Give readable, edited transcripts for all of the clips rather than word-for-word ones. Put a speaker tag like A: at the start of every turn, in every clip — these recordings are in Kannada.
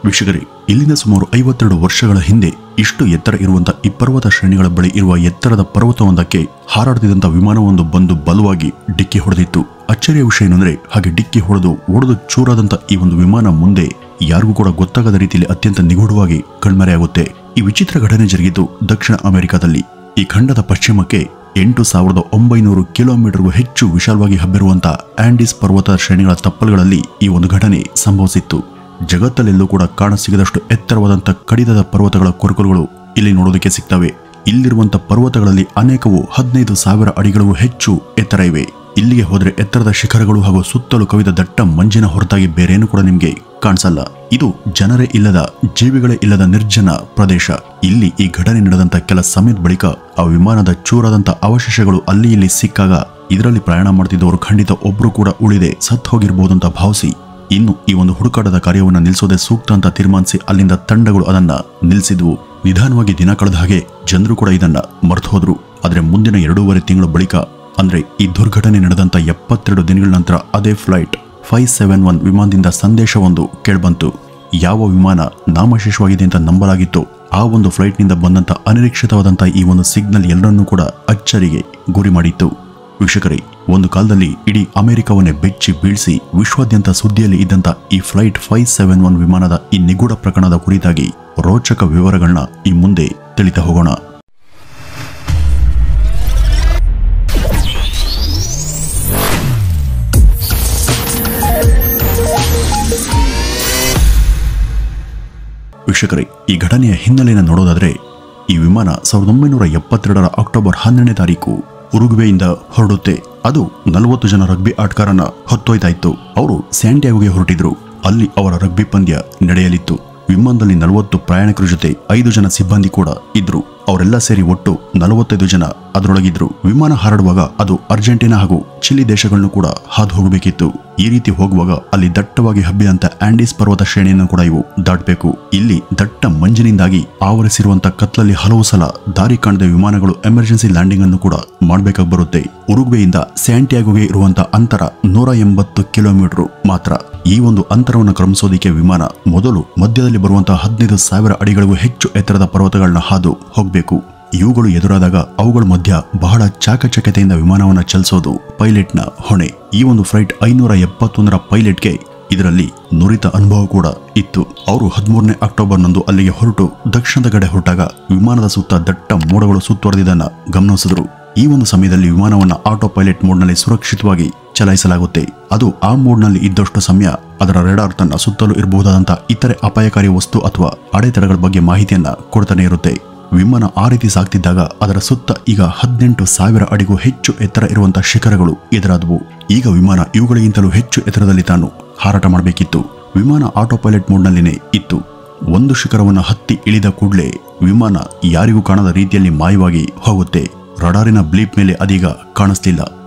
A: ವೀಕ್ಷಕರೇ, ಇಲ್ಲಿಂದ ಸುಮಾರು 52 ವರ್ಷಗಳ ಹಿಂದೆ ಇಷ್ಟು ಎತ್ತರ ಇರುವಂತ ಈ ಪರ್ವತ ಶ್ರೇಣಿಗಳ ಬಳಿ ಇರುವ ಎತ್ತರದ ಪರ್ವತವೊಂದಕ್ಕೆ ಹಾರಾಡುತ್ತಿದ್ದಂತ ವಿಮಾನವೊಂದು ಬಂದು ಬಲವಾಗಿ ಡಿಕ್ಕಿ ಹೊಡೆದಿತ್ತು. ಅಚ್ಚರಿಯ ವಿಷಯ ಏನಂದ್ರೆ, ಹಾಗೆ ಡಿಕ್ಕಿ ಹೊಡೆದು ಚೂರಾದಂತ ಈ ಒಂದು ವಿಮಾನ ಮುಂದೆ ಯಾರಿಗೂ ಕೂಡ ಗೊತ್ತಾಗದ ರೀತಿಯಲ್ಲಿ ಅತ್ಯಂತ ನಿಗೂಢವಾಗಿ ಕಣ್ಮರೆಯಾಗುತ್ತೆ. ಈ ವಿಚಿತ್ರ ಘಟನೆ ಜರುಗಿದ್ದು ದಕ್ಷಿಣ ಅಮೆರಿಕಾದಲ್ಲಿ. ಈ ಖಂಡದ ಪಶ್ಚಿಮಕ್ಕೆ 8900 ಕಿಲೋಮೀಟರ್ಗೂ ಹೆಚ್ಚು ವಿಶಾಲವಾಗಿ ಹಬ್ಬಿರುವಂತಹ ಆಂಡೀಸ್ ಪರ್ವತ ಶ್ರೇಣಿಗಳ ತಪ್ಪಲುಗಳಲ್ಲಿ ಈ ಒಂದು ಘಟನೆ ಸಂಭವಿಸಿತ್ತು. ಜಗತ್ತಲ್ಲೆಲ್ಲೂ ಕೂಡ ಕಾಣಸಿಗದಷ್ಟು ಎತ್ತರವಾದಂಥ ಕಡಿದಾದ ಪರ್ವತಗಳ ಕೊರಕಲುಗಳು ಇಲ್ಲಿ ನೋಡೋದಕ್ಕೆ ಸಿಗ್ತವೆ. ಇಲ್ಲಿರುವಂಥ ಪರ್ವತಗಳಲ್ಲಿ ಅನೇಕವು 15,000 ಅಡಿಗಳಿಗೂ ಹೆಚ್ಚು ಎತ್ತರ ಇವೆ. ಇಲ್ಲಿಗೆ ಹೋದರೆ ಎತ್ತರದ ಶಿಖರಗಳು ಹಾಗೂ ಸುತ್ತಲೂ ಕವಿದ ದಟ್ಟ ಮಂಜಿನ ಹೊರತಾಗಿ ಬೇರೇನು ಕೂಡ ನಿಮಗೆ ಕಾಣಿಸಲ್ಲ. ಇದು ಜನರೇ ಇಲ್ಲದ, ಜೀವಿಗಳೇ ಇಲ್ಲದ ನಿರ್ಜನ ಪ್ರದೇಶ. ಇಲ್ಲಿ ಈ ಘಟನೆ ನಡೆದಂತ ಕೆಲ ಸಮಯದ ಬಳಿಕ ಆ ವಿಮಾನದ ಚೂರಾದಂಥ ಅವಶೇಷಗಳು ಅಲ್ಲಿ ಇಲ್ಲಿ ಸಿಕ್ಕಾಗ ಇದರಲ್ಲಿ ಪ್ರಯಾಣ ಮಾಡ್ತಿದ್ದವರು ಖಂಡಿತ ಒಬ್ರು ಕೂಡ ಉಳಿದೆ ಸತ್ತು ಹೋಗಿರಬಹುದು ಅಂತ ಭಾವಿಸಿ ಇನ್ನು ಈ ಒಂದು ಹುಡುಕಾಟದ ಕಾರ್ಯವನ್ನು ನಿಲ್ಲಿಸೋದೇ ಸೂಕ್ತ ಅಂತ ತೀರ್ಮಾನಿಸಿ ಅಲ್ಲಿಂದ ತಂಡಗಳು ಅದನ್ನ ನಿಲ್ಲಿಸಿದ್ವು. ನಿಧಾನವಾಗಿ ದಿನ ಕಳೆದ ಹಾಗೆ ಜನರು ಕೂಡ ಇದನ್ನ ಮರೆತು ಹೋದ್ರು. ಆದ್ರೆ ಮುಂದಿನ 2.5 ತಿಂಗಳ ಬಳಿಕ, ಅಂದ್ರೆ ಈ ದುರ್ಘಟನೆ ನಡೆದಂತ 72 ದಿನಗಳ ನಂತರ ಅದೇ ಫ್ಲೈಟ್ 571 ವಿಮಾನದಿಂದ ಸಂದೇಶವೊಂದು ಕೇಳ್ಬಂತು. ಯಾವ ವಿಮಾನ ನಾಮಶೇಷವಾಗಿದೆ ಅಂತ ನಂಬಲಾಗಿತ್ತು ಆ ಒಂದು ಫ್ಲೈಟ್ನಿಂದ ಬಂದಂತ ಅನಿರೀಕ್ಷಿತವಾದಂತ ಈ ಒಂದು ಸಿಗ್ನಲ್ ಎಲ್ಲರನ್ನೂ ಕೂಡ ಅಚ್ಚರಿಗೆ ಗುರಿ ಮಾಡಿತ್ತು. ವೀಕ್ಷಕರೇ, ಒಂದು ಕಾಲದಲ್ಲಿ ಇಡೀ ಅಮೆರಿಕವನ್ನೇ ಬೆಚ್ಚಿ ಬೀಳಿಸಿ ವಿಶ್ವಾದ್ಯಂತ ಸುದ್ದಿಯಲ್ಲಿ ಇದ್ದಂತ ಈ ಫ್ಲೈಟ್ 571 ವಿಮಾನದ ಈ ನಿಗೂಢ ಪ್ರಕರಣದ ಕುರಿತಾಗಿ ರೋಚಕ ವಿವರಗಳನ್ನ ಈ ಮುಂದೆ ತಿಳಿತಾ ಹೋಗೋಣ. ವೀಕ್ಷಕರೇ, ಈ ಘಟನೆಯ ಹಿನ್ನೆಲೆಯನ್ನು ನೋಡೋದಾದ್ರೆ, ಈ ವಿಮಾನ 1972 ಅಕ್ಟೋಬರ್ 12ನೇ ತಾರೀಕು ಉರುಗ್ವೆಯಿಂದ ಹೊರಡುತ್ತೆ. ಅದು 40 ಜನ ರಗ್ಬಿ ಆಟಗಾರನ ಹೊತ್ತೊಯ್ತಾ ಇತ್ತು. ಅವರು ಸ್ಯಾಂಟಿಯಾಗೋಗೆ ಹೊರಟಿದ್ರು. ಅಲ್ಲಿ ಅವರ ರಗ್ಬಿ ಪಂದ್ಯ ನಡೆಯಲಿತ್ತು. ವಿಮಾನದಲ್ಲಿ 40 ಪ್ರಯಾಣಿಕರ ಜೊತೆ 5 ಜನ ಸಿಬ್ಬಂದಿ ಕೂಡ ಇದ್ರು. ಅವರೆಲ್ಲ ಸೇರಿ ಒಟ್ಟು 45 ಜನ ಅದರೊಳಗಿದ್ರು. ವಿಮಾನ ಹಾರಾಡುವಾಗ ಅದು ಅರ್ಜೆಂಟೀನಾ ಹಾಗೂ ಚಿಲಿ ದೇಶಗಳನ್ನು ಕೂಡ ಹಾದು ಹೋಗಬೇಕಿತ್ತು. ಈ ರೀತಿ ಹೋಗುವಾಗ ಅಲ್ಲಿ ದಟ್ಟವಾಗಿ ಹಬ್ಬಿದಂತ ಆಂಡೀಸ್ ಪರ್ವತ ಶ್ರೇಣಿಯನ್ನು ಕೂಡ ಇವು ದಾಟಬೇಕು. ಇಲ್ಲಿ ದಟ್ಟ ಮಂಜಿನಿಂದಾಗಿ ಆವರಿಸಿರುವಂತ ಕತ್ಲಲ್ಲಿ ಹಲವು ಸಲ ದಾರಿ ಕಾಣದ ವಿಮಾನಗಳು ಎಮರ್ಜೆನ್ಸಿ ಲ್ಯಾಂಡಿಂಗ್ ಅನ್ನು ಕೂಡ ಮಾಡಬೇಕಾಗಿ ಬರುತ್ತೆ. ಉರುಗ್ವೆಯಿಂದ ಸ್ಯಾಂಟಿಯಾಗೋಗೆ ಇರುವಂತ ಅಂತರ 180 ಕಿಲೋಮೀಟರ್ ಮಾತ್ರ. ಈ ಒಂದು ಅಂತರವನ್ನು ಕ್ರಮಿಸೋದಿಕ್ಕೆ ವಿಮಾನ ಮೊದಲು ಮಧ್ಯದಲ್ಲಿ ಬರುವಂತಹ 15,000 ಅಡಿಗಳಿಗೂ ಹೆಚ್ಚು ಎತ್ತರದ ಪರ್ವತಗಳನ್ನ ಹಾದು ಹೋಗಬೇಕು. ಇವುಗಳು ಎದುರಾದಾಗ ಅವುಗಳ ಮಧ್ಯ ಬಹಳ ಚಾಕಚಕ್ಯತೆಯಿಂದ ವಿಮಾನವನ್ನು ಚಲಿಸೋದು ಪೈಲಟ್ನ ಹೊಣೆ. ಈ ಒಂದು ಫ್ಲೈಟ್ 571 ಪೈಲಟ್ಗೆ ಇದರಲ್ಲಿ ನುರಿತ ಅನುಭವ ಕೂಡ ಇತ್ತು. ಅವರು 13ನೇ ಅಕ್ಟೋಬರ್ನಂದು ಅಲ್ಲಿಗೆ ಹೊರಟು ದಕ್ಷಿಣದ ಕಡೆ ಹೊರಟಾಗ ವಿಮಾನದ ಸುತ್ತ ದಟ್ಟ ಮೋಡಗಳು ಸುತ್ತುವರೆದಿದ್ದನ್ನ ಗಮನಿಸಿದ್ರು. ಈ ಒಂದು ಸಮಯದಲ್ಲಿ ವಿಮಾನವನ್ನ ಆಟೋ ಪೈಲಟ್ ಮೋಡ್ನಲ್ಲಿ ಸುರಕ್ಷಿತವಾಗಿ ಚಲಾಯಿಸಲಾಗುತ್ತೆ. ಅದು ಆ ಮೋಡ್ನಲ್ಲಿ ಇದ್ದಷ್ಟು ಸಮಯ ಅದರ ರೇಡಾರ್ ತನ್ನ ಸುತ್ತಲೂ ಇರಬಹುದಾದಂಥ ಇತರೆ ಅಪಾಯಕಾರಿ ವಸ್ತು ಅಥವಾ ಅಡೆತಡೆಗಳ ಬಗ್ಗೆ ಮಾಹಿತಿಯನ್ನ ಕೊಡ್ತಾನೆ ಇರುತ್ತೆ. ವಿಮಾನ ಆ ರೀತಿ ಸಾಗ್ತಿದ್ದಾಗ ಅದರ ಸುತ್ತ ಈಗ 18,000 ಅಡಿಗೂ ಹೆಚ್ಚು ಎತ್ತರ ಇರುವಂತಹ ಶಿಖರಗಳು ಎದುರಾದವು. ಈಗ ವಿಮಾನ ಇವುಗಳಿಗಿಂತಲೂ ಹೆಚ್ಚು ಎತ್ತರದಲ್ಲಿ ತಾನು ಹಾರಾಟ ಮಾಡಬೇಕಿತ್ತು. ವಿಮಾನ ಆಟೋ ಪೈಲಟ್ ಮೋಡ್ನಲ್ಲಿನೇ ಇತ್ತು. ಒಂದು ಶಿಖರವನ್ನು ಹತ್ತಿ ಇಳಿದ ಕೂಡಲೇ ವಿಮಾನ ಯಾರಿಗೂ ಕಾಣದ ರೀತಿಯಲ್ಲಿ ಮಾಯವಾಗಿ ಹೋಗುತ್ತೆ. ರಡಾರಿನ ಬ್ಲೀಪ್ ಮೇಲೆ ಅದೀಗ ಕಾಣಿಸ್ತಿಲ್ಲ.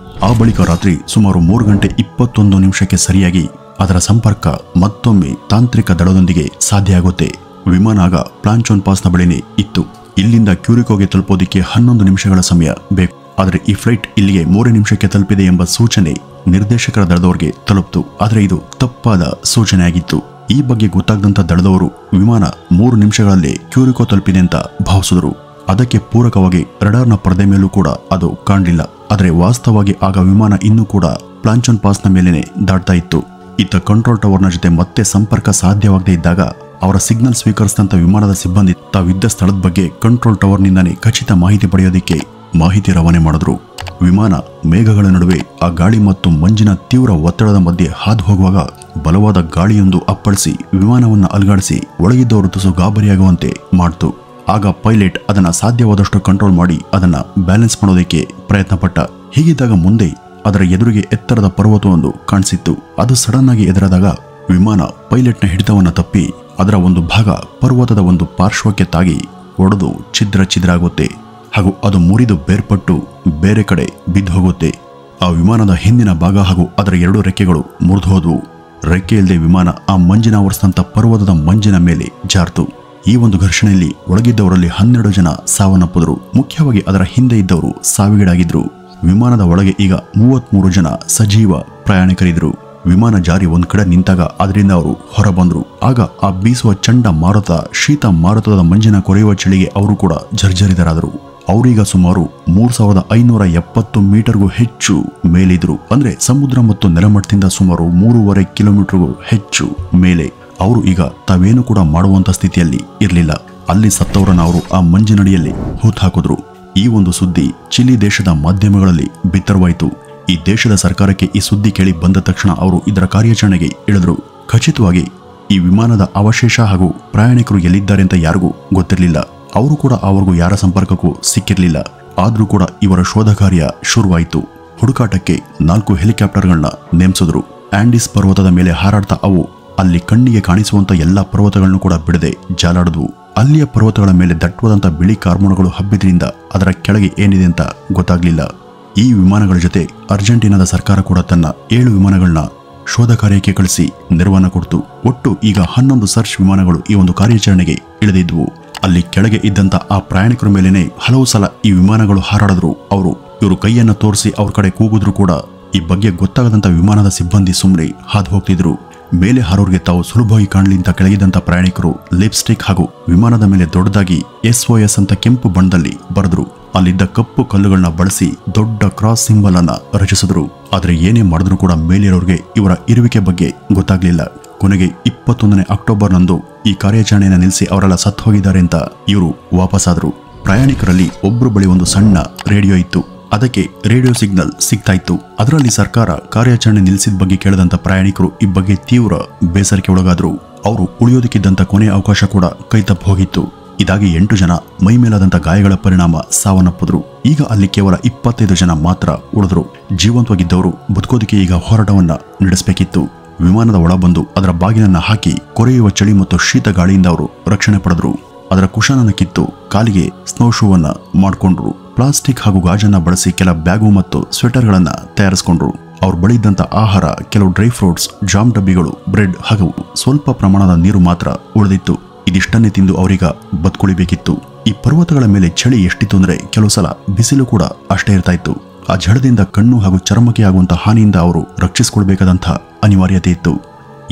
A: ಆ ಬಳಿಕ ರಾತ್ರಿ ಸುಮಾರು 3 ಗಂಟೆ 21 ನಿಮಿಷಕ್ಕೆ ಸರಿಯಾಗಿ ಅದರ ಸಂಪರ್ಕ ಮತ್ತೊಮ್ಮೆ ತಾಂತ್ರಿಕ ದಳದೊಂದಿಗೆ ಸಾಧ್ಯ ಆಗುತ್ತೆ. ವಿಮಾನ ಆಗ ಪ್ಲಾಂಚೋನ್ ಪಾಸ್ನ ಬಳಿನೇ ಇತ್ತು. ಇಲ್ಲಿಂದ ಕ್ಯೂರಿಕೋಗೆ ತಲುಪೋದಿಕ್ಕೆ 11 ನಿಮಿಷಗಳ ಸಮಯ ಬೇಕು. ಆದರೆ ಈ ಫ್ಲೈಟ್ ಇಲ್ಲಿಗೆ 3 ನಿಮಿಷಕ್ಕೆ ತಲುಪಿದೆ ಎಂಬ ಸೂಚನೆ ನಿರ್ದೇಶಕರ ದಳದವರಿಗೆ ತಲುಪಿತು. ಆದರೆ ಇದು ತಪ್ಪಾದ ಸೂಚನೆಯಾಗಿತ್ತು. ಈ ಬಗ್ಗೆ ಗೊತ್ತಾಗದಂತ ದಳದವರು ವಿಮಾನ 3 ನಿಮಿಷಗಳಲ್ಲೇ ಕ್ಯೂರಿಕೋ ತಲುಪಿದೆ ಅಂತ ಭಾವಿಸಿದ್ರು. ಅದಕ್ಕೆ ಪೂರಕವಾಗಿ ರಡಾರ್ನ ಪರದೆ ಮೇಲೂ ಕೂಡ ಅದು ಕಾಣಲಿಲ್ಲ. ಆದರೆ ವಾಸ್ತವವಾಗಿ ಆಗ ವಿಮಾನ ಇನ್ನೂ ಕೂಡ ಪ್ಲಾಂಚೋನ್ ಪಾಸ್ನ ಮೇಲೇನೆ ದಾಟ್ತಾ ಇತ್ತು. ಇತ್ತ ಕಂಟ್ರೋಲ್ ಟವರ್ನ ಜೊತೆ ಮತ್ತೆ ಸಂಪರ್ಕ ಸಾಧ್ಯವಾಗದೇ ಇದ್ದಾಗ ಅವರ ಸಿಗ್ನಲ್ ಸ್ವೀಕರಿಸಿದಂತ ವಿಮಾನದ ಸಿಬ್ಬಂದಿ ತಾವಿದ್ದ ಸ್ಥಳದ ಬಗ್ಗೆ ಕಂಟ್ರೋಲ್ ಟವರ್ನಿಂದಾನೇ ಖಚಿತ ಮಾಹಿತಿ ಪಡೆಯೋದಿಕ್ಕೆ ಮಾಹಿತಿ ರವಾನೆ ಮಾಡಿದ್ರು. ವಿಮಾನ ಮೇಘಗಳ ನಡುವೆ ಆ ಗಾಳಿ ಮತ್ತು ಮಂಜಿನ ತೀವ್ರ ಒತ್ತಡದ ಮಧ್ಯೆ ಹಾದು ಹೋಗುವಾಗ ಬಲವಾದ ಗಾಳಿಯೊಂದು ಅಪ್ಪಳಿಸಿ ವಿಮಾನವನ್ನು ಅಲುಗಾಡಿಸಿ ಒಳಗಿದ್ದವರು ತುಸು ಗಾಬರಿಯಾಗುವಂತೆ ಮಾಡ್ತು. ಆಗ ಪೈಲಟ್ ಅದನ್ನ ಸಾಧ್ಯವಾದಷ್ಟು ಕಂಟ್ರೋಲ್ ಮಾಡಿ ಅದನ್ನ ಬ್ಯಾಲೆನ್ಸ್ ಮಾಡೋದಕ್ಕೆ ಪ್ರಯತ್ನ ಪಟ್ಟ. ಹೀಗಿದ್ದಾಗ ಮುಂದೆ ಅದರ ಎದುರಿಗೆ ಎತ್ತರದ ಪರ್ವತವೊಂದು ಕಾಣಿಸಿತ್ತು. ಅದು ಸಡನ್ ಆಗಿ ಎದುರಾದಾಗ ವಿಮಾನ ಪೈಲಟ್ನ ಹಿಡಿತವನ್ನ ತಪ್ಪಿ ಅದರ ಒಂದು ಭಾಗ ಪರ್ವತದ ಒಂದು ಪಾರ್ಶ್ವಕ್ಕೆ ತಾಗಿ ಒಡೆದು ಛಿದ್ರ ಆಗುತ್ತೆ ಹಾಗೂ ಅದು ಮುರಿದು ಬೇರ್ಪಟ್ಟು ಬೇರೆ ಕಡೆ ಬಿದ್ದು ಹೋಗುತ್ತೆ. ಆ ವಿಮಾನದ ಹಿಂದಿನ ಭಾಗ ಹಾಗೂ ಅದರ 2 ರೆಕ್ಕೆಗಳು ಮುರಿದು ಹೋದವು. ರೆಕ್ಕೆ ಇಲ್ಲದೆ ವಿಮಾನ ಆ ಮಂಜಿನ ಆವರಿಸಿದಂಥ ಪರ್ವತದ ಮಂಜಿನ ಮೇಲೆ ಜಾರ್ತು. ಈ ಒಂದು ಘರ್ಷಣೆಯಲ್ಲಿ ಒಳಗಿದ್ದವರಲ್ಲಿ 12 ಜನ ಸಾವನ್ನಪ್ಪಿದ್ರು. ಮುಖ್ಯವಾಗಿ ಅದರ ಹಿಂದೆ ಇದ್ದವರು ಸಾವಿಗೀಡಾಗಿದ್ರು. ವಿಮಾನದ ಒಳಗೆ ಈಗ 33 ಜನ ಸಜೀವ ಪ್ರಯಾಣಿಕರಿದ್ರು. ವಿಮಾನ ಜಾರಿ ಒಂದ್ ಕಡೆ ನಿಂತಾಗ ಅದರಿಂದ ಅವರು ಹೊರಬಂದ್ರು. ಆಗ ಆ ಬೀಸುವ ಚಂಡ ಮಾರುತ, ಶೀತ ಮಾರುತದ ಮಂಜಿನ ಕೊರೆಯುವ ಚಳಿಗೆ ಅವರು ಕೂಡ ಜರ್ಜರಿತರಾದರು. ಅವರೀಗ ಸುಮಾರು 3570 ಮೀಟರ್ಗೂ ಹೆಚ್ಚು ಮೇಲಿದ್ರು. ಅಂದ್ರೆ ಸಮುದ್ರ ಮತ್ತು ನೆಲಮಟ್ಟದಿಂದ ಸುಮಾರು 3.5 ಕಿಲೋಮೀಟರ್ಗೂ ಹೆಚ್ಚು ಮೇಲೆ. ಅವರು ಈಗ ತಾವೇನು ಕೂಡ ಮಾಡುವಂತ ಸ್ಥಿತಿಯಲ್ಲಿ ಇರಲಿಲ್ಲ. ಅಲ್ಲಿ ಸತ್ತವರನ್ನ ಅವರು ಆ ಮಂಜಿನಡಿಯಲ್ಲಿ ಹೂತಾಕಿದ್ರು. ಈ ಒಂದು ಸುದ್ದಿ ಚಿಲಿ ದೇಶದ ಮಾಧ್ಯಮಗಳಲ್ಲಿ ಬಿತ್ತರವಾಯಿತು. ಈ ದೇಶದ ಸರ್ಕಾರಕ್ಕೆ ಈ ಸುದ್ದಿ ಕೇಳಿ ಬಂದ ತಕ್ಷಣ ಅವರು ಇದರ ಕಾರ್ಯಾಚರಣೆಗೆ ಇಳಿದ್ರು. ಖಚಿತವಾಗಿ ಈ ವಿಮಾನದ ಅವಶೇಷ ಹಾಗೂ ಪ್ರಯಾಣಿಕರು ಎಲ್ಲಿದ್ದಾರೆ ಅಂತ ಯಾರಿಗೂ ಗೊತ್ತಿರಲಿಲ್ಲ. ಅವರು ಕೂಡ ಅವ್ರಿಗೂ ಯಾರ ಸಂಪರ್ಕಕ್ಕೂ ಸಿಕ್ಕಿರಲಿಲ್ಲ. ಆದ್ರೂ ಕೂಡ ಇವರ ಶೋಧ ಕಾರ್ಯ ಶುರುವಾಯಿತು. ಹುಡುಕಾಟಕ್ಕೆ 4 ಹೆಲಿಕಾಪ್ಟರ್ಗಳನ್ನ ನೇಮಿಸಿದ್ರು. ಆಂಡೀಸ್ ಪರ್ವತದ ಮೇಲೆ ಹಾರಾಡ್ತಾ ಅವು ಅಲ್ಲಿ ಕಣ್ಣಿಗೆ ಕಾಣಿಸುವಂತ ಎಲ್ಲಾ ಪರ್ವತಗಳನ್ನು ಕೂಡ ಬಿಡದೆ ಜಾಲಾಡಿದ್ವು. ಅಲ್ಲಿಯ ಪರ್ವತಗಳ ಮೇಲೆ ದಟ್ಟವಾದಂತ ಬಿಳಿ ಕಾರ್ಬನ್ಗಳು ಹಬ್ಬಿದ್ರಿಂದ ಅದರ ಕೆಳಗೆ ಏನಿದೆ ಅಂತ ಗೊತ್ತಾಗ್ಲಿಲ್ಲ. ಈ ವಿಮಾನಗಳ ಜೊತೆ ಅರ್ಜೆಂಟೀನಾದ ಸರ್ಕಾರ ಕೂಡ ತನ್ನ 7 ವಿಮಾನಗಳನ್ನ ಶೋಧ ಕಾರ್ಯಕ್ಕೆ ಕಳಿಸಿ ನೆರವನ್ನ ಕೊಡ್ತು. ಒಟ್ಟು ಈಗ 11 ಸರ್ಚ್ ವಿಮಾನಗಳು ಈ ಒಂದು ಕಾರ್ಯಾಚರಣೆಗೆ ಇಳಿದಿದ್ವು. ಅಲ್ಲಿ ಕೆಳಗೆ ಇದ್ದಂತ ಆ ಪ್ರಯಾಣಿಕರ ಮೇಲೇನೆ ಹಲವು ಸಲ ಈ ವಿಮಾನಗಳು ಹಾರಾಡಿದ್ರು. ಇವರು ಕೈಯನ್ನ ತೋರಿಸಿ ಅವ್ರ ಕಡೆ ಕೂಗಿದ್ರು ಕೂಡ ಈ ಬಗ್ಗೆ ಗೊತ್ತಾಗದಂತ ವಿಮಾನದ ಸಿಬ್ಬಂದಿ ಸುಮ್ಮನೆ ಹಾದು ಹೋಗ್ತಿದ್ರು. ಮೇಲೆ ಹಾರೋರ್ಗೆ ತಾವು ಸುಲಭವಾಗಿ ಕಾಣಲಿ ಅಂತ ಕೆಳಗಿದ್ದಂತ ಪ್ರಯಾಣಿಕರು ಲಿಪ್ಸ್ಟಿಕ್ ಹಾಗೂ ವಿಮಾನದ ಮೇಲೆ ದೊಡ್ಡದಾಗಿ SOS ಅಂತ ಕೆಂಪು ಬಣ್ಣದಲ್ಲಿ ಬರೆದ್ರು. ಅಲ್ಲಿದ್ದ ಕಪ್ಪು ಕಲ್ಲುಗಳನ್ನ ಬಳಸಿ ದೊಡ್ಡ ಕ್ರಾಸ್ ಸಿಂಬಲ್ ಅನ್ನ ರಚಿಸಿದ್ರು. ಆದ್ರೆ ಏನೇ ಮಾಡಿದ್ರು ಕೂಡ ಮೇಲಿರೋರ್ಗೆ ಇವರ ಇರುವಿಕೆ ಬಗ್ಗೆ ಗೊತ್ತಾಗ್ಲಿಲ್ಲ. ಕೊನೆಗೆ 21ನೇ ಅಕ್ಟೋಬರ್ನಂದು ಈ ಕಾರ್ಯಾಚರಣೆಯನ್ನು ನಿಲ್ಲಿಸಿ ಅವರೆಲ್ಲ ಸತ್ತು ಹೋಗಿದ್ದಾರೆ ಅಂತ ಇವರು ವಾಪಸ್ಸಾದ್ರು. ಪ್ರಯಾಣಿಕರಲ್ಲಿ ಒಬ್ಬರು ಬಳಿ ಒಂದು ಸಣ್ಣ ರೇಡಿಯೋ ಇತ್ತು. ಅದಕ್ಕೆ ರೇಡಿಯೋ ಸಿಗ್ನಲ್ ಸಿಗ್ತಾ ಇತ್ತು. ಅದರಲ್ಲಿ ಸರ್ಕಾರ ಕಾರ್ಯಾಚರಣೆ ನಿಲ್ಲಿಸಿದ ಬಗ್ಗೆ ಕೇಳದಂತ ಪ್ರಯಾಣಿಕರು ಈ ಬಗ್ಗೆ ತೀವ್ರ ಬೇಸರಕ್ಕೆ ಒಳಗಾದ್ರು. ಅವರು ಉಳಿಯೋದಕ್ಕಿದ್ದಂತ ಕೊನೆಯ ಅವಕಾಶ ಕೂಡ ಕೈತಪ್ಪು ಹೋಗಿತ್ತು. ಇದಾಗಿ 8 ಜನ ಮೈ ಮೇಲಾದಂತ ಗಾಯಗಳ ಪರಿಣಾಮ ಸಾವನ್ನಪ್ಪಿದ್ರು. ಈಗ ಅಲ್ಲಿ ಕೇವಲ 25 ಜನ ಮಾತ್ರ ಉಳಿದ್ರು. ಜೀವಂತವಾಗಿದ್ದವರು ಬದುಕೋದಕ್ಕೆ ಈಗ ಹೋರಾಟವನ್ನ ನಡೆಸಬೇಕಿತ್ತು. ವಿಮಾನದ ಒಳ ಬಂದು ಅದರ ಬಾಗಿಲನ್ನ ಹಾಕಿ ಕೊರೆಯುವ ಚಳಿ ಮತ್ತು ಶೀತ ಗಾಳಿಯಿಂದ ಅವರು ರಕ್ಷಣೆ ಪಡೆದ್ರು. ಅದರ ಕುಶನನ್ನು ಕಿತ್ತು ಕಾಲಿಗೆ ಸ್ನೋ ಶೂವನ್ನ ಮಾಡಿಕೊಂಡ್ರು. ಪ್ಲಾಸ್ಟಿಕ್ ಹಾಗೂ ಗಾಜನ್ನ ಬಳಸಿ ಕೆಲ ಬ್ಯಾಗು ಮತ್ತು ಸ್ವೆಟರ್ಗಳನ್ನ ತಯಾರಿಸಿಕೊಂಡ್ರು. ಅವ್ರ ಬಳಿ ಇದ್ದಂತ ಆಹಾರ, ಕೆಲವು ಡ್ರೈ ಫ್ರೂಟ್ಸ್, ಜಾಮ್ ಡಬ್ಬಿಗಳು, ಬ್ರೆಡ್ ಹಾಗೂ ಸ್ವಲ್ಪ ಪ್ರಮಾಣದ ನೀರು ಮಾತ್ರ ಉಳಿದಿತ್ತು. ಇದಿಷ್ಟನ್ನೇ ತಿಂದು ಅವರೀಗ ಬದುಕುಳಿಬೇಕಿತ್ತು. ಈ ಪರ್ವತಗಳ ಮೇಲೆ ಚಳಿ ಎಷ್ಟಿತ್ತು ಅಂದ್ರೆ ಕೆಲವು ಸಲ ಬಿಸಿಲು ಕೂಡ ಅಷ್ಟೇ ಇರ್ತಾ ಇತ್ತು. ಆ ಝಳದಿಂದ ಕಣ್ಣು ಹಾಗೂ ಚರ್ಮಕ್ಕೆ ಆಗುವಂತ ಹಾನಿಯಿಂದ ಅವರು ರಕ್ಷಿಸಿಕೊಳ್ಬೇಕಾದಂಥ ಅನಿವಾರ್ಯತೆ ಇತ್ತು.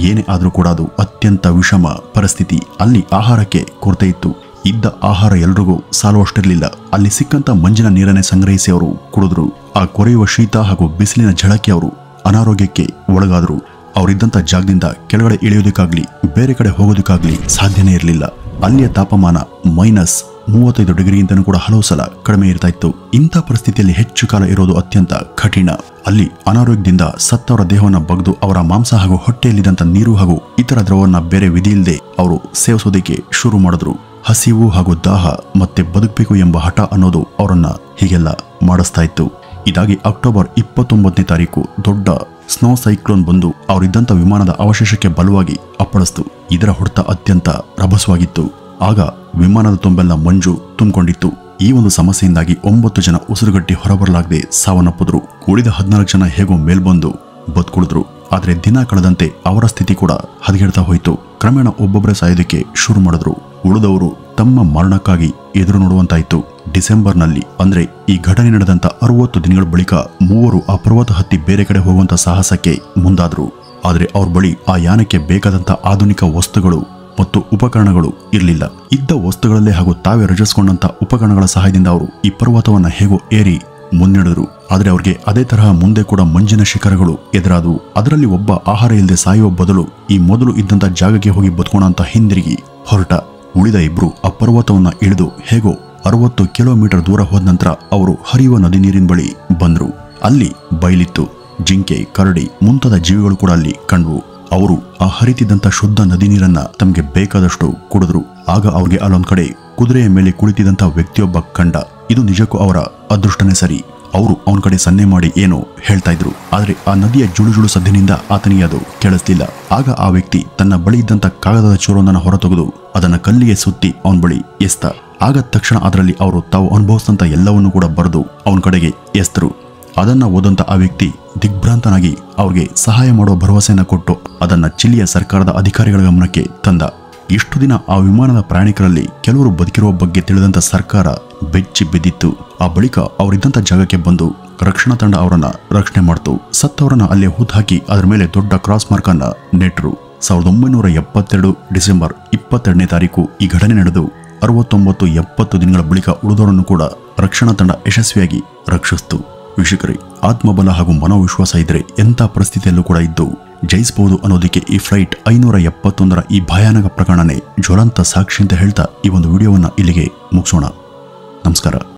A: ಏನೇ ಆದ್ರೂ ಕೂಡ ಅದು ಅತ್ಯಂತ ವಿಷಮ ಪರಿಸ್ಥಿತಿ. ಅಲ್ಲಿ ಆಹಾರಕ್ಕೆ ಕೊರತೆ ಇತ್ತು. ಇದ್ದ ಆಹಾರ ಎಲ್ರಿಗೂ ಸಾಲುವಷ್ಟಿರಲಿಲ್ಲ. ಅಲ್ಲಿ ಸಿಕ್ಕಂತ ಮಂಜಿನ ನೀರನ್ನೇ ಸಂಗ್ರಹಿಸಿ ಅವರು ಕುಡಿದ್ರು. ಆ ಕೊರೆಯುವ ಶೀತ ಹಾಗೂ ಬಿಸಿಲಿನ ಝಳಕ್ಕೆ ಅವರು ಅನಾರೋಗ್ಯಕ್ಕೆ ಒಳಗಾದ್ರು. ಅವರಿದ್ದಂಥ ಜಾಗದಿಂದ ಕೆಳಗಡೆ ಇಳಿಯೋದಕ್ಕಾಗ್ಲಿ ಬೇರೆ ಕಡೆ ಹೋಗೋದಕ್ಕಾಗ್ಲಿ ಸಾಧ್ಯನೇ ಇರಲಿಲ್ಲ. ಅಲ್ಲಿಯ ತಾಪಮಾನ -35 ಡಿಗ್ರಿಗಿಂತನೂ ಕೂಡ ಹಲವು ಸಲ ಕಡಿಮೆ ಇರ್ತಾ ಇತ್ತು. ಇಂಥ ಪರಿಸ್ಥಿತಿಯಲ್ಲಿ ಹೆಚ್ಚು ಕಾಲ ಇರೋದು ಅತ್ಯಂತ ಕಠಿಣ. ಅಲ್ಲಿ ಅನಾರೋಗ್ಯದಿಂದ ಸತ್ತವರ ದೇಹವನ್ನು ಬಗ್ದು ಅವರ ಮಾಂಸ ಹಾಗೂ ಹೊಟ್ಟೆಯಲ್ಲಿದ್ದಂಥ ನೀರು ಹಾಗೂ ಇತರ ದ್ರವವನ್ನ ಬೇರೆ ವಿಧಿಯಿಲ್ಲದೆ ಅವರು ಸೇವಿಸೋದಕ್ಕೆ ಶುರು ಮಾಡಿದ್ರು. ಹಸಿವು ಹಾಗೂ ದಾಹ ಮತ್ತೆ ಬದುಕಬೇಕು ಎಂಬ ಹಠ ಅನ್ನೋದು ಅವರನ್ನ ಹೀಗೆಲ್ಲ ಮಾಡಿಸ್ತಾ ಇತ್ತು. ಇದಾಗಿ ಅಕ್ಟೋಬರ್ 29ನೇ ತಾರೀಕು ದೊಡ್ಡ ಸ್ನೋ ಸೈಕ್ಲೋನ್ ಬಂದು ಅವರಿದ್ದಂಥ ವಿಮಾನದ ಅವಶೇಷಕ್ಕೆ ಬಲವಾಗಿ ಅಪ್ಪಳಿಸ್ತು. ಇದರ ಹೊಡೆತ ಅತ್ಯಂತ ರಭಸವಾಗಿತ್ತು. ಆಗ ವಿಮಾನದ ತುಂಬೆಲ್ಲ ಮಂಜು ತುಂಬಿಕೊಂಡಿತ್ತು. ಈ ಒಂದು ಸಮಸ್ಯೆಯಿಂದಾಗಿ 9 ಜನ ಉಸಿರುಗಟ್ಟಿ ಹೊರಬರಲಾಗದೆ ಸಾವನ್ನಪ್ಪಿದ್ರು. ಉಳಿದ 14 ಜನ ಹೇಗೋ ಮೇಲ್ಬಂದು ಬದುಕುಳಿದ್ರು. ಆದರೆ ದಿನ ಕಳೆದಂತೆ ಅವರ ಸ್ಥಿತಿ ಕೂಡ ಹದಗೆಡ್ತಾ ಹೋಯಿತು. ಕ್ರಮೇಣ ಒಬ್ಬೊಬ್ಬರೇ ಸಾಯೋದಕ್ಕೆ ಶುರು ಮಾಡಿದ್ರು. ಉಳಿದವರು ತಮ್ಮ ಮರಣಕ್ಕಾಗಿ ಎದುರು ನೋಡುವಂತಾಯಿತು. ಡಿಸೆಂಬರ್ನಲ್ಲಿ ಅಂದ್ರೆ ಈ ಘಟನೆ ನಡೆದಂತ 60 ದಿನಗಳ ಬಳಿಕ ಮೂವರು ಆ ಪರ್ವತ ಹತ್ತಿ ಬೇರೆ ಕಡೆ ಹೋಗುವಂತ ಸಾಹಸಕ್ಕೆ ಮುಂದಾದ್ರು. ಆದರೆ ಅವ್ರ ಬಳಿ ಆ ಯಾನಕ್ಕೆ ಬೇಕಾದಂತ ಆಧುನಿಕ ವಸ್ತುಗಳು ಮತ್ತು ಉಪಕರಣಗಳು ಇರಲಿಲ್ಲ. ಇದ್ದ ವಸ್ತುಗಳಲ್ಲೇ ಹಾಗೂ ತಾವೇ ರಚಿಸಿಕೊಂಡಂತ ಉಪಕರಣಗಳ ಸಹಾಯದಿಂದ ಅವರು ಈ ಪರ್ವತವನ್ನ ಹೇಗೋ ಏರಿ ಮುನ್ನಡೆದ್ರು. ಆದರೆ ಅವ್ರಿಗೆ ಅದೇ ತರಹ ಮುಂದೆ ಕೂಡ ಮಂಜಿನ ಶಿಖರಗಳು ಎದುರಾದವು. ಅದರಲ್ಲಿ ಒಬ್ಬ ಆಹಾರ ಇಲ್ಲದೆ ಸಾಯುವ ಬದಲು ಈ ಮೊದಲು ಇದ್ದಂತ ಜಾಗಕ್ಕೆ ಹೋಗಿ ಬದುಕೋಣ ಅಂತ ಹಿಂದಿರುಗಿ ಹೊರಟ. ಉಳಿದ ಇಬ್ರು ಆ ಪರ್ವತವನ್ನ ಇಳಿದು ಹೇಗೋ 60 ಕಿಲೋಮೀಟರ್ ದೂರ ಹೋದ ನಂತರ ಅವರು ಹರಿಯುವ ನದಿ ನೀರಿನ ಬಳಿ ಬಂದ್ರು. ಅಲ್ಲಿ ಬಯಲಿತ್ತು. ಜಿಂಕೆ, ಕರಡಿ ಮುಂತಾದ ಜೀವಿಗಳು ಕೂಡ ಅಲ್ಲಿ ಕಂಡ್ವು. ಅವರು ಆ ಹರಿತಿದ್ದಂತ ಶುದ್ಧ ನದಿ ನೀರನ್ನ ತಮಗೆ ಬೇಕಾದಷ್ಟು ಕುಡಿದ್ರು. ಆಗ ಅವ್ರಿಗೆ ಅಲ್ಲೊಂದ್ ಕಡೆ ಕುದುರೆಯ ಮೇಲೆ ಕುಳಿತಿದ್ದಂತ ವ್ಯಕ್ತಿಯೊಬ್ಬ ಕಂಡ. ಇದು ನಿಜಕ್ಕೂ ಅವರ ಅದೃಷ್ಟನೇ ಸರಿ. ಅವರು ಅವನ ಕಡೆ ಸನ್ನೆ ಮಾಡಿ ಏನೋ ಹೇಳ್ತಾ ಇದ್ರು. ಆದ್ರೆ ಆ ನದಿಯ ಜುಳುಜುಳು ಸದ್ದಿನಿಂದ ಆತನಿಗೆ ಅದು ಕೇಳಿಸ್ಲಿಲ್ಲ. ಆಗ ಆ ವ್ಯಕ್ತಿ ತನ್ನ ಬಳಿ ಇದ್ದಂತ ಕಾಗದದ ಚೂರೊಂದನ್ನು ಹೊರತೆಗೆದು ಅದನ್ನ ಕಲ್ಲಿಗೆ ಸುತ್ತಿ ಅವನ ಬಳಿ ಎಸ್ತ. ಆಗ ತಕ್ಷಣ ಅದರಲ್ಲಿ ಅವರು ತಾವು ಅನುಭವಿಸಿದಂತ ಎಲ್ಲವನ್ನೂ ಕೂಡ ಬರೆದು ಅವನ ಕಡೆಗೆ ಎಸ್ತರು. ಅದನ್ನ ಓದಂತ ಆ ವ್ಯಕ್ತಿ ದಿಗ್ಭ್ರಾಂತನಾಗಿ ಅವ್ರಿಗೆ ಸಹಾಯ ಮಾಡುವ ಭರವಸೆಯನ್ನ ಕೊಟ್ಟು ಅದನ್ನ ಚಿಲಿಯ ಸರ್ಕಾರದ ಅಧಿಕಾರಿಗಳ ಗಮನಕ್ಕೆ ತಂದ. ಇಷ್ಟು ದಿನ ಆ ವಿಮಾನದ ಪ್ರಯಾಣಿಕರಲ್ಲಿ ಕೆಲವರು ಬದುಕಿರುವ ಬಗ್ಗೆ ತಿಳಿದಂತ ಸರ್ಕಾರ ಬೆಚ್ಚಿ ಬಿದ್ದಿತ್ತು. ಆ ಬಳಿಕ ಅವರಿದ್ದಂತ ಜಾಗಕ್ಕೆ ಬಂದು ರಕ್ಷಣಾ ತಂಡ ಅವರನ್ನ ರಕ್ಷಣೆ ಮಾಡ್ತು. ಸತ್ತವರನ್ನ ಅಲ್ಲೇ ಹೂತಾಕಿ ಅದರ ಮೇಲೆ ದೊಡ್ಡ ಕ್ರಾಸ್ ಮಾರ್ಕ್ ಅನ್ನ ನೆಟ್ರು. 1972 ಡಿಸೆಂಬರ್ 22ನೇ ತಾರೀಕು ಈ ಘಟನೆ ನಡೆದು 69-70 ದಿನಗಳ ಬಳಿಕ ಉಳಿದವರನ್ನು ಕೂಡ ರಕ್ಷಣಾ ತಂಡ ಯಶಸ್ವಿಯಾಗಿ ರಕ್ಷಿಸಿತು. ವೀಕ್ಷಕರೇ, ಆತ್ಮಬಲ ಹಾಗೂ ಮನೋವಿಶ್ವಾಸ ಇದ್ರೆ ಎಂಥ ಪರಿಸ್ಥಿತಿಯಲ್ಲೂ ಕೂಡ ಇದ್ದು ಜಯಿಸಬಹುದು ಅನ್ನೋದಕ್ಕೆ ಈ ಫ್ಲೈಟ್ 571ರ ಈ ಭಯಾನಕ ಪ್ರಕರಣನೇ ಜ್ವಲಂತ ಸಾಕ್ಷಿ ಅಂತ ಹೇಳ್ತಾ ಈ ಒಂದು ವಿಡಿಯೋವನ್ನ ಇಲ್ಲಿಗೆ ಮುಗಿಸೋಣ. ನಮಸ್ಕಾರ.